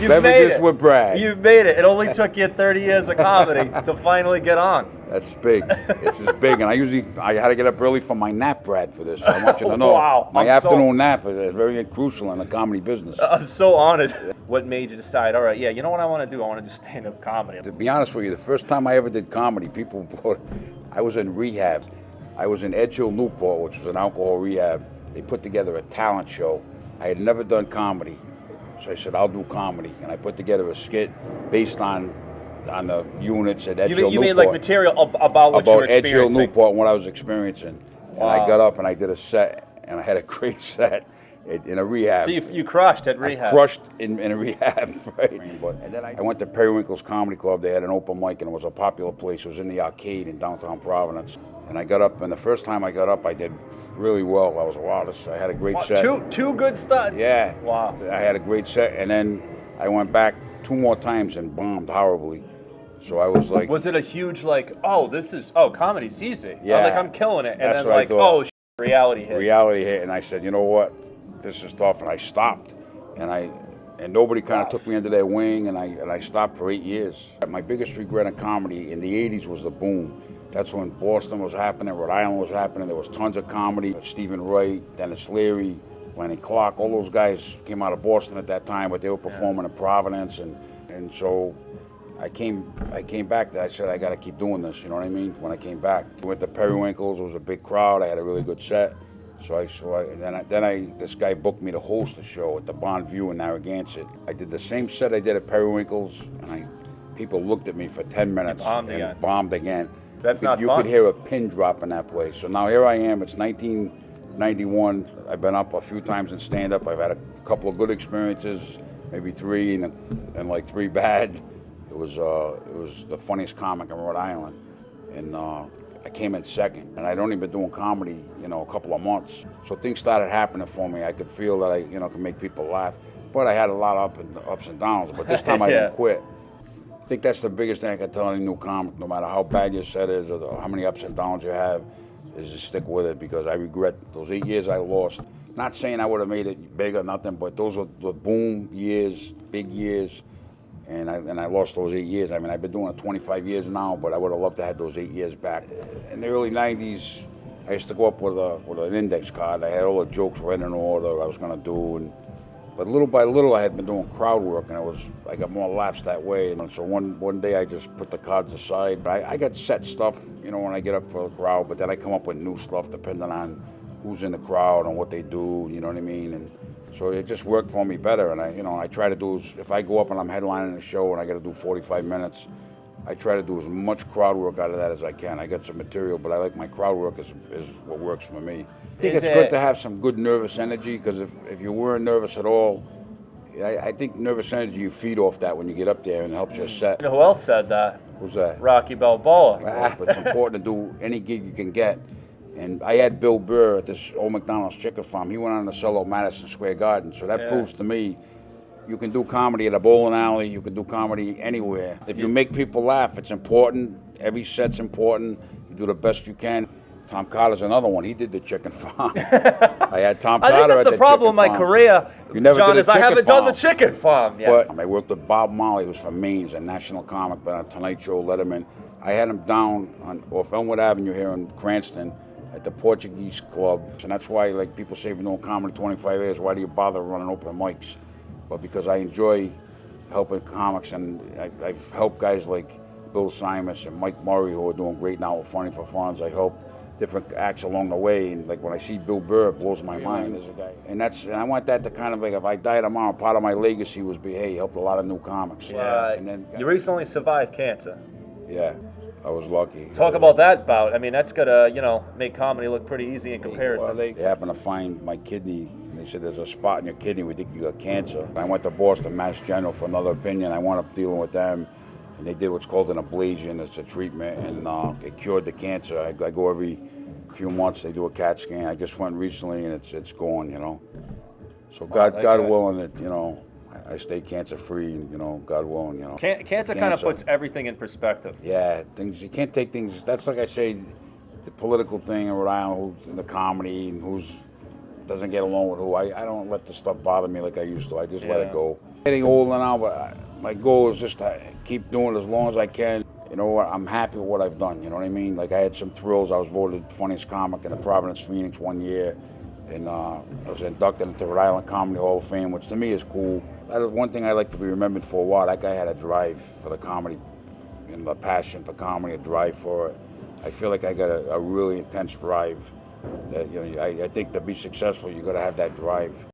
Beverages with Brad. You've made it. It only took you 30 years of comedy to finally get on. That's big. This is big, and I had to get up early for my nap, Brad, for this. I want you to know. Wow. My afternoon nap is very crucial in the comedy business. I'm so honored. What made you decide, all right, yeah, you know what I want to do? I want to do stand-up comedy. To be honest with you, the first time I ever did comedy, I was in rehab. I was in Edge Hill, Newport, which was an alcohol rehab. They put together a talent show. I had never done comedy, so I said, I'll do comedy. And I put together a skit based on the units at Edge Hill, Newport. You made like material about what you were experiencing? Edge Hill, Newport, and what I was experiencing. Wow. And I got up and I did a set, and I had a great set in a rehab. So you crushed at rehab? I crushed in a rehab, right? And then I went to Periwinkle's Comedy Club. They had an open mic, and it was a popular place. It was in the arcade in downtown Providence. And I got up, and the first time I got up, I did really well. I was I had a great set. Two good stunts? Yeah. Wow. I had a great set, and then I went back 2 more times and bombed horribly. So I was like... Was it a huge, comedy's easy. Yeah. I'm killing it. And That's then what I thought. reality hit. Reality hit, and I said, you know what? This is tough, and I stopped. And nobody kind of took me under their wing, and I stopped for 8 years. My biggest regret in comedy in the 80s was the boom. That's when Boston was happening, Rhode Island was happening. There was tons of comedy. Stephen Wright, Dennis Leary, Lenny Clark, all those guys came out of Boston at that time, but they were performing in Providence, and so I came back. I said, I got to keep doing this. You know what I mean? When I came back, I went to Periwinkle's. It was a big crowd. I had a really good set. This guy booked me to host a show at the Bond View in Narragansett. I did the same set I did at Periwinkle's, and people looked at me for 10 minutes and bombed again. That's not fun. You could hear a pin drop in that place. So now here I am. It's 1991. I've been up a few times in stand-up. I've had a couple of good experiences, maybe 3, and like 3 bad. It was the funniest comic in Rhode Island, and I came in second. And I'd only been doing comedy, a couple of months. So things started happening for me. I could feel that I, could make people laugh. But I had a lot of ups and downs. But this time I didn't quit. I think that's the biggest thing I can tell any new comic, no matter how bad your set is or how many ups and downs you have, is to stick with it, because I regret those 8 years I lost. Not saying I would have made it big or nothing, but those are the boom years, big years, and I lost those 8 years. I mean, I've been doing it 25 years now, but I would have loved to have those 8 years back. In the early 90s, I used to go up with an index card. I had all the jokes right in order I was going to do, but little by little, I had been doing crowd work, and I got more laughs that way. And so one day, I just put the cards aside. But I got set stuff, when I get up for the crowd. But then I come up with new stuff depending on who's in the crowd and what they do. You know what I mean? And so it just worked for me better. And I try to do, if I go up and I'm headlining a show and I got to do 45 minutes, I try to do as much crowd work out of that as I can. I got some material, but I like my crowd work is what works for me. I think it's good to have some good nervous energy, because if you weren't nervous at all, I think nervous energy, you feed off that when you get up there, and it helps your set. You know who else said that? Who's that? Rocky Balboa. But it's important to do any gig you can get. And I had Bill Burr at this old McDonald's chicken farm. He went on to sell out Madison Square Garden, so that proves to me you can do comedy at a bowling alley, you can do comedy anywhere. If you make people laugh, it's important. Every set's important. You do the best you can. Tom Carter's another one. He did the chicken farm. I had Tom Carter at the chicken farm. I think that's the problem with my career, John, is I haven't done the chicken farm yet. But I worked with Bob Marley, who was from Maine, he's a national comic, but on Tonight Show, Letterman. I had him down off Elmwood Avenue here in Cranston at the Portuguese Club. And that's why, people say, I've been doing comedy 25 years, why do you bother running open mics? But because I enjoy helping comics, and I've helped guys like Bill Simus and Mike Murray, who are doing great now with Funny for Funds. I helped different acts along the way, and when I see Bill Burr, it blows my mind. There's a guy, and I want that to kind of if I die tomorrow, part of my legacy was he helped a lot of new comics. Yeah. And then you recently survived cancer. Yeah, I was lucky. Talk about that bout. I mean, that's gotta make comedy look pretty easy in comparison. Well, they happened to find my kidney. They said there's a spot in your kidney. We think you got cancer. I went to Boston, Mass General, for another opinion. I wound up dealing with them. And they did what's called an ablation. It's a treatment, and it cured the cancer. I go every few months. They do a CAT scan. I just went recently, and it's gone. So God willing, that I stay cancer free. God willing. Cancer kind of puts everything in perspective. Yeah, things you can't take things. That's like I say, the political thing in Rhode Island, in the comedy, and who's doesn't get along with who. I don't let the stuff bother me like I used to. I just let it go. Getting older now, but my goal is just to keep doing it as long as I can. You know what? I'm happy with what I've done. You know what I mean? Like I had some thrills. I was voted funniest comic in the Providence Phoenix one year, and I was inducted into Rhode Island Comedy Hall of Fame, which to me is cool. That is one thing I like to be remembered for. Wow, that guy had a drive for the comedy, and a passion for comedy, a drive for it. I feel like I got a really intense drive. That I think to be successful, you got to have that drive.